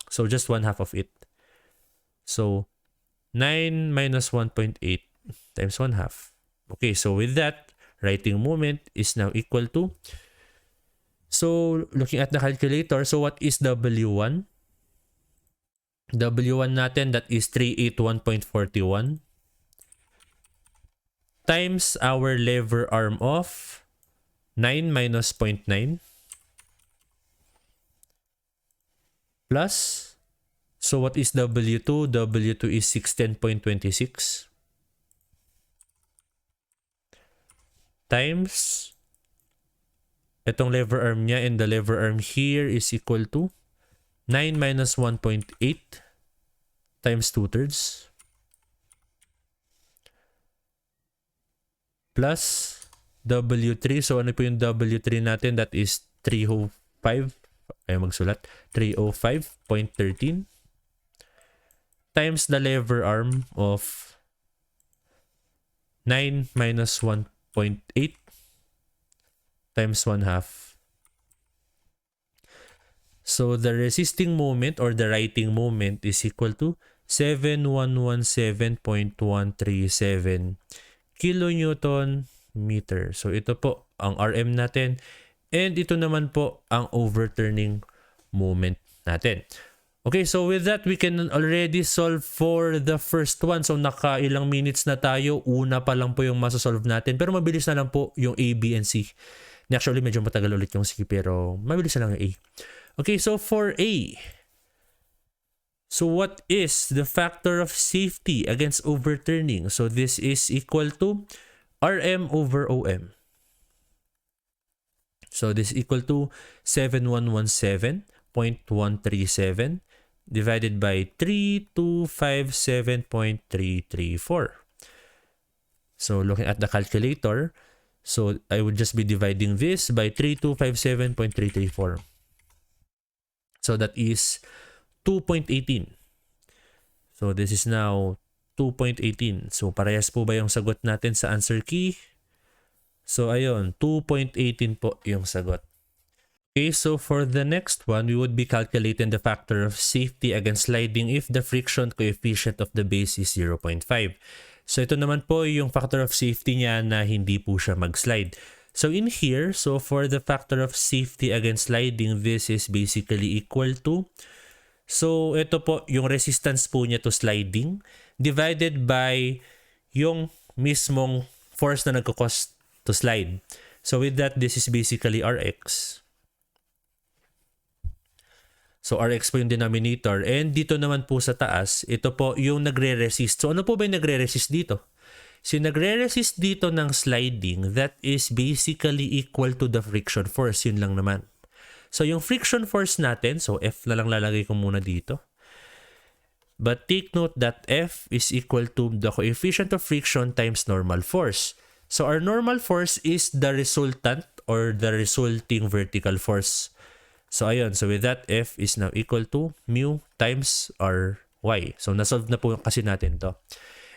So, just 1/2 of it. So, 9 minus 1.8 times 1/2. Okay, so with that, righting moment is now equal to, so looking at the calculator, so what is W1? W1 natin, that is 381.41 times our lever arm of 9 minus 0.9 plus, so what is W2? W2 is 610.26 times itong lever arm niya, and the lever arm here is equal to 9 minus 1.8 times 2/3 plus W3. So ano po yung W3 natin? That is 305. Ay magsulat. 305.13 times the lever arm of 9 minus 1.8 times 1/2. So the resisting moment or the righting moment is equal to 7117.137 kilonewton meter. So ito po ang RM natin, and ito naman po ang overturning moment natin. Okay, so with that, we can already solve for the first one. So nakailang minutes na tayo. Una pa lang po yung masasolve natin. Pero mabilis na lang po yung A, B, and C. Actually, medyo matagal ulit yung C, pero mabilis na lang yung A. Okay, so for A, So what is the factor of safety against overturning? So this is equal to RM over OM. So this is equal to 7117.137 divided by 3257.334. So looking at the calculator, so I would just be dividing this by 3257.334. So that is 2.18. So this is now 2.18. So parehas po ba yung sagot natin sa answer key? So ayun, 2.18 po yung sagot. Okay, so for the next one, we would be calculating the factor of safety against sliding if the friction coefficient of the base is 0.5. So ito naman po yung factor of safety niya na hindi po siya mag-slide. So in here, so for the factor of safety against sliding, this is basically equal to, so ito po yung resistance po niya to sliding divided by yung mismong force na nagko-cause to slide. So with that, this is basically Rx. So Rx po yung denominator. And dito naman po sa taas, ito po yung nagre-resist. So ano po ba yung nagre-resist dito? So yung nagre-resist dito ng sliding, that is basically equal to the friction force. Yun lang naman. So yung friction force natin, so F na lang lalagay ko muna dito. But take note that F is equal to the coefficient of friction times normal force. So our normal force is the resultant or the resulting vertical force. So ayun, so with that, F is now equal to mu times Ry. So nasolve na po kasi natin to.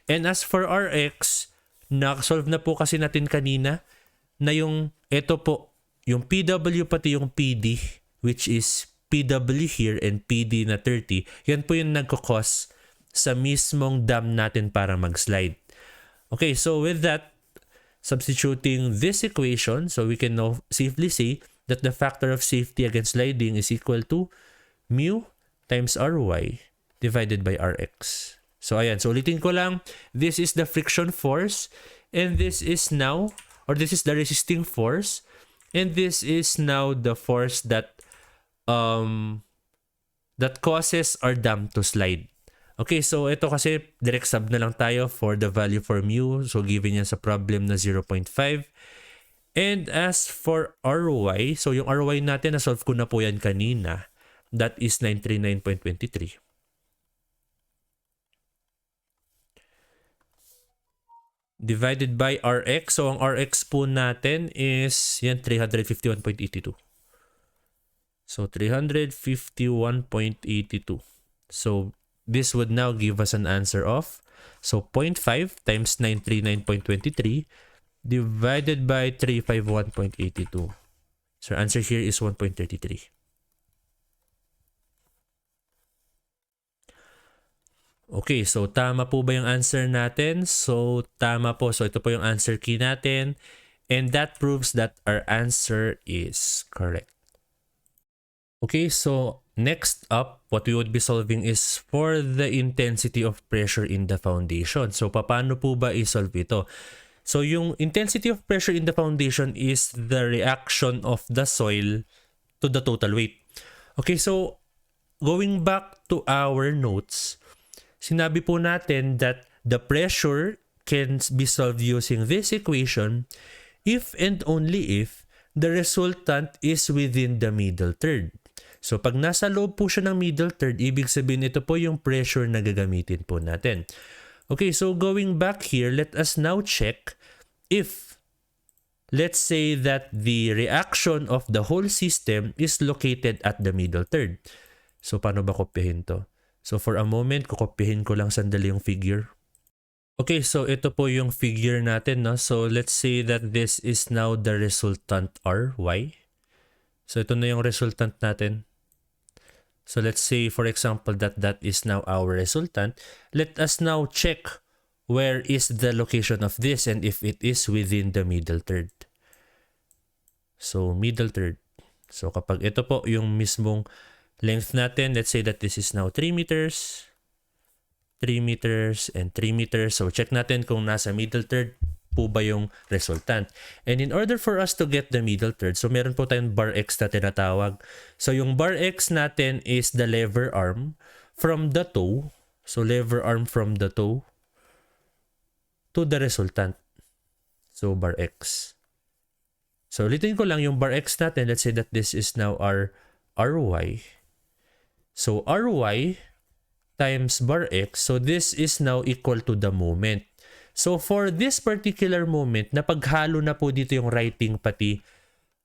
And as for Rx, nasolve na po kasi natin kanina na yung ito po, yung PW pati yung PD, which is PW here and PD na 30, yan po yung nagkakos sa mismong dam natin para mag-slide. Okay, so with that, substituting this equation, so we can now safely say that the factor of safety against sliding is equal to mu times Ry divided by Rx. So ayan, so ulitin ko lang, this is the friction force and this is now, or this is the resisting force and this is now the force that that causes our dam to slide. Okay, so ito kasi direct sub na lang tayo for the value for mu. So given yan sa problem na 0.5. And as for Ry, so yung Ry natin, na-solve ko na po yan kanina. That is 939.23. Divided by Rx. So ang Rx po natin is yan 351.82. So 351.82. So this would now give us an answer of, so 0.5 times 939.23 divided by 351.82. So answer here is 1.33. Okay, so tama po ba yung answer natin? So tama po. So ito po yung answer key natin. And that proves that our answer is correct. Okay, so next up, what we would be solving is for the intensity of pressure in the foundation. So paano po ba i-solve ito? So yung intensity of pressure in the foundation is the reaction of the soil to the total weight. Okay, so going back to our notes, sinabi po natin that the pressure can be solved using this equation if and only if the resultant is within the middle third. So pag nasa loob po siya ng middle third, ibig sabihin ito po yung pressure na gagamitin po natin. Okay, so going back here, let us now check if, let's say that the reaction of the whole system is located at the middle third. So paano ba kopyahin to? So for a moment, kukopyahin ko lang sandali yung figure. Okay, so ito po yung figure natin, no? So let's say that this is now the resultant Ry. So ito na yung resultant natin. So let's say, for example, that is now our resultant. Let us now check where is the location of this and if it is within the middle third. So middle third. So kapag ito po yung mismong length natin, let's say that this is now 3 meters, 3 meters, and 3 meters. So check natin kung nasa middle third po ba yung resultant. And in order for us to get the middle third, so meron po tayong bar X na tinatawag. So yung bar X natin is the lever arm from the toe, so lever arm from the toe to the resultant. So bar X. So ulitin ko lang yung bar X natin. Let's say that this is now our Ry. So Ry times bar X. So this is now equal to the moment. So for this particular moment, napaghalo na po dito yung writing pati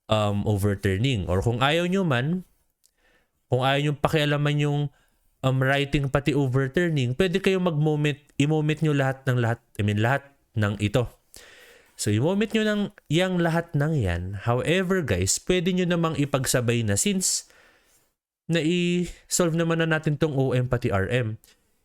overturning. Or kung ayaw nyo man, kung ayaw nyo pakialaman yung writing pati overturning, pwede kayong mag-moment, i-moment nyo lahat ng ito. So, i-moment nyo yung lahat ng yan. However, guys, pwede nyo namang ipagsabay na since na i-solve naman na natin tong OM pati RM.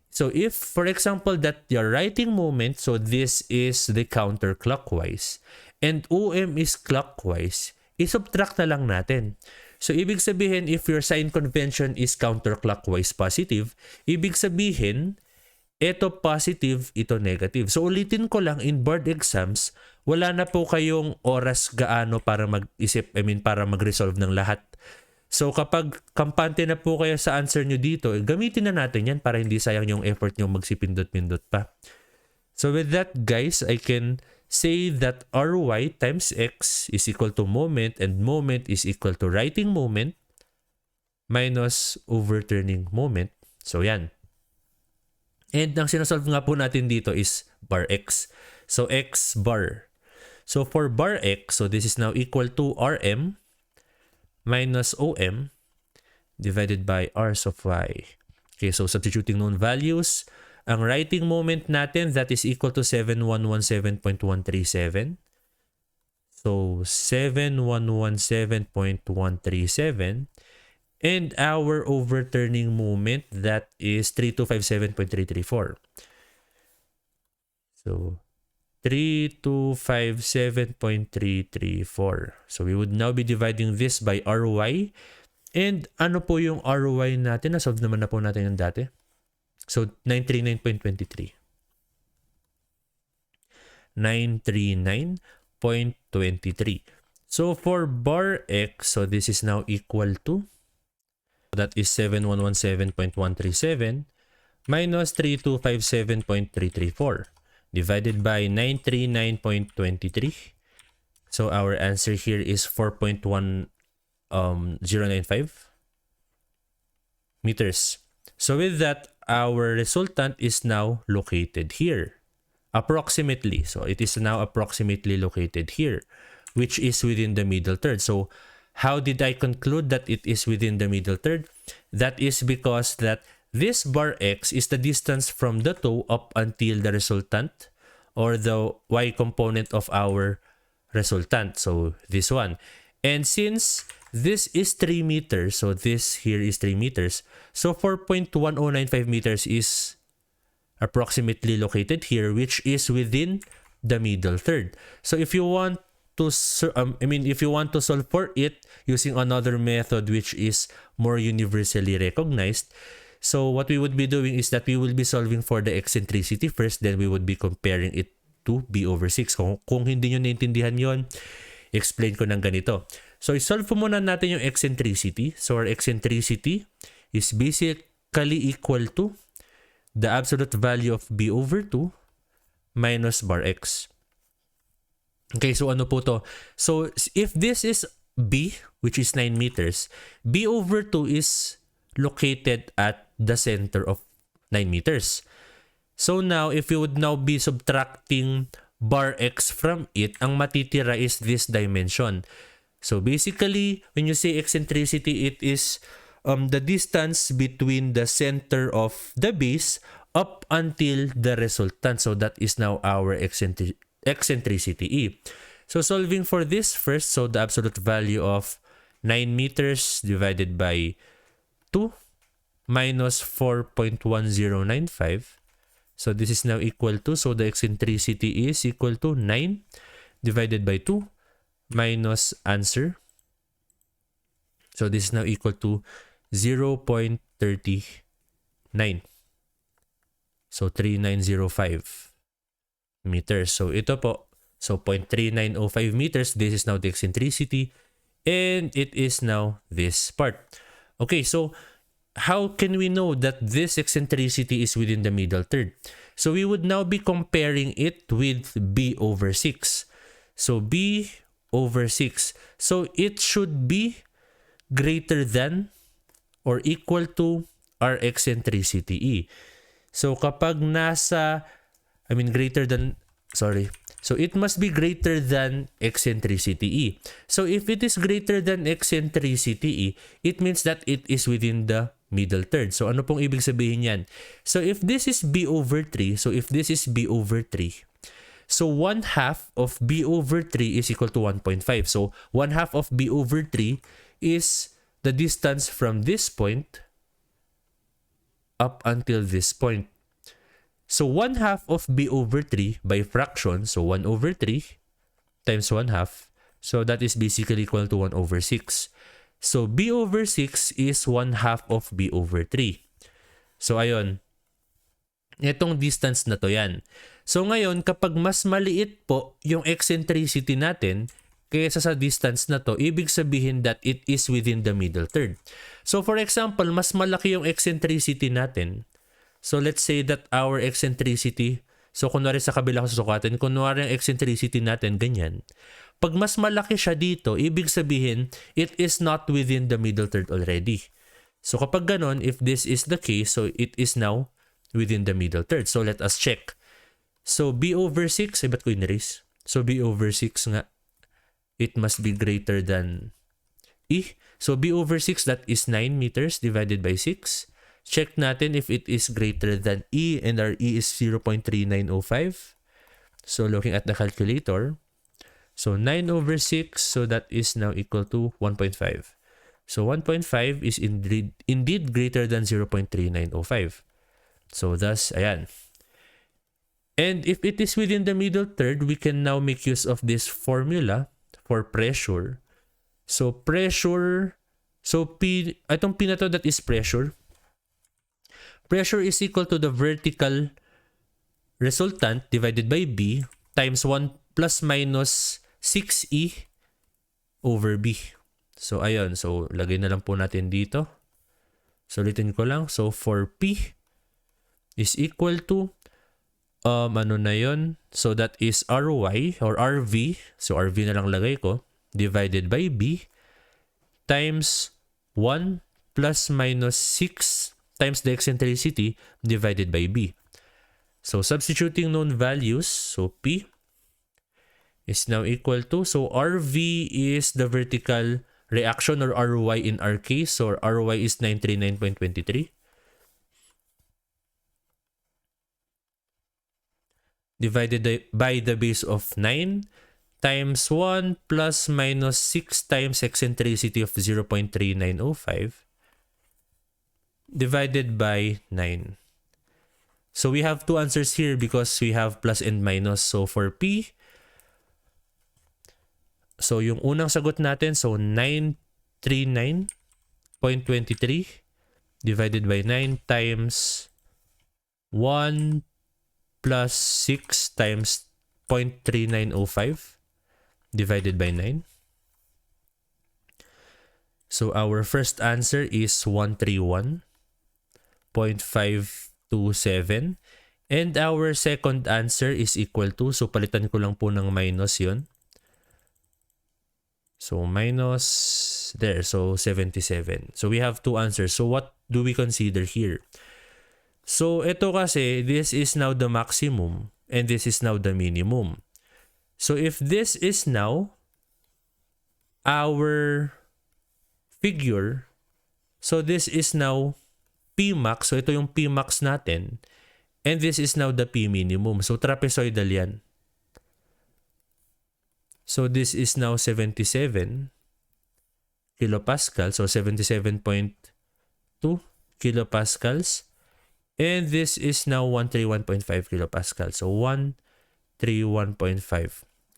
So, if, for example, that your writing moment, so this is the counterclockwise, and OM is clockwise, i-subtract na lang natin. So, ibig sabihin, if your sign convention is counterclockwise positive, ibig sabihin, ito positive, ito negative. So, ulitin ko lang, in board exams, wala na po kayong oras gaano para mag-isip, para mag-resolve ng lahat. So, kapag kampante na po kayo sa answer nyo dito, gamitin na natin yan para hindi sayang yung effort nyo magsipindot-pindot pa. So, with that, guys, I can say that Ry times X is equal to moment and moment is equal to writing moment minus overturning moment. So, yan. And ang sinasolve nga po natin dito is bar X. So, X bar. So, for bar X, so this is now equal to Rm minus OM divided by Rs of Y. Okay, so substituting known values. Ang writing moment natin, that is equal to 7117.137. So, 7117.137. And our overturning moment, that is 3257.334. So, 3257.334. So, we would now be dividing this by Ry. And ano po yung Ry natin? Nasolve naman na po natin yung dati. So, 939.23. 939.23. So, for bar X, so this is now equal to, that is 7117.137 minus 3257.334 divided by 939.23. So, our answer here is 4.1095 meters. So, with that, our resultant is now located here. Approximately. So, it is now approximately located here, which is within the middle third. So, how did I conclude that it is within the middle third? That is because that this bar X is the distance from the toe up until the resultant or the Y component of our resultant. So, this one. And since this is 3 meters, so this here is 3 meters, so 4.1095 meters is approximately located here, which is within the middle third. So, if you want to if you want to solve for it using another method which is more universally recognized, so what we would be doing is that we will be solving for the eccentricity first, then we would be comparing it to b over 6. Kung hindi nyo naintindihan yon, explain ko ng ganito. So, isolve po muna natin yung eccentricity. So, our eccentricity is basically equal to the absolute value of b over 2 minus bar X. Okay, so ano po to? So, if this is B, which is 9 meters, B over 2 is located at the center of 9 meters. So now, if you would now be subtracting bar X from it, ang matitira is this dimension. So basically, when you say eccentricity, it is the distance between the center of the base up until the resultant. So that is now our eccentricity E. So solving for this first, so the absolute value of 9 meters divided by 2 minus 4.1095. So this is now equal to, so the eccentricity is equal to 9 divided by 2 minus answer. So this is now equal to 0.39. So 3905 meters. So ito po. So 0.3905 meters. This is now the eccentricity. And it is now this part. Okay, so how can we know that this eccentricity is within the middle third? So we would now be comparing it with b over 6. So b over 6. So it should be greater than or equal to our eccentricity E. So kapag greater than, so it must be greater than eccentricity E. So if it is greater than eccentricity E, it means that it is within the middle third. So ano pong ibig sabihin yan? So if this is b over 3, so 1 half of b over 3 is equal to 1.5. So 1 half of b over 3 is the distance from this point up until this point. So 1 half of b over 3 by fraction, so 1 over 3 times 1 half. So that is basically equal to 1 over 6. So b over 6 is 1 half of b over 3. So ayun, itong distance na to yan. So ngayon, kapag mas maliit po yung eccentricity natin kaysa sa distance na to, ibig sabihin that it is within the middle third. So for example, mas malaki yung eccentricity natin. So let's say that our eccentricity, so kunwari sa kabila ko susukatan, kunwari yung eccentricity natin ganyan. Pag mas malaki siya dito, ibig sabihin it is not within the middle third already. So kapag ganon, if this is the case, so it is now within the middle third. So let us check. So b over 6, ba't ko in-erase? So b over 6 nga, it must be greater than E. So b over 6, that is 9 meters divided by 6. Check natin if it is greater than E, and our E is 0.3905. So looking at the calculator, so 9 over 6, so that is now equal to 1.5. So 1.5 is indeed greater than 0.3905. So thus, ayan. And if it is within the middle third, we can now make use of this formula for pressure. So pressure, so P, itong P na to, that is pressure. Pressure is equal to the vertical resultant divided by B times 1 plus minus 6E over B. So ayun, so lagay na lang po natin dito. So ulitin ko lang. So for P is equal to ano na yun? So that is Ry or Rv. So Rv na lang lagay ko. Divided by B times 1 plus minus 6 times the eccentricity divided by B. So substituting known values, so P is now equal to, so Rv is the vertical reaction or Ry in our case. So Ry is 939.23. Divided by the base of 9 times 1 plus minus 6 times eccentricity of 0.3905 divided by 9. So we have two answers here because we have plus and minus. So for P, so yung unang sagot natin, so 939.23 divided by 9 times 1 plus 6 times 0.3905 divided by 9. So our first answer is 131.527 and our second answer is equal to, so palitan ko lang po ng minus yun. So minus there, so 77. So we have two answers. So what do we consider here? So ito kasi, this is now the maximum and this is now the minimum. So if this is now our figure, so this is now P max. So ito yung P max natin and this is now the P minimum. So trapezoidal yan. So this is now 77 kilopascal. So 77.2 kilopascals. And this is now 131.5 kilopascal. So 131.5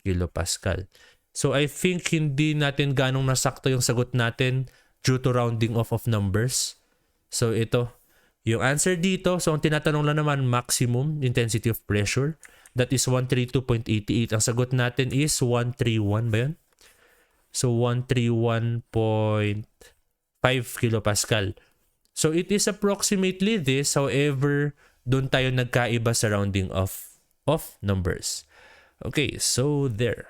kilopascal. So I think hindi natin ganong nasakto yung sagot natin due to rounding off of numbers. So ito, yung answer dito, so ang tinatanong lang naman maximum intensity of pressure. That is 132.88. Ang sagot natin is 131 ba yun? So 131.5 kilopascal. So it is approximately this, however, doon tayo nagkaiba sa rounding off of numbers. Okay, so there.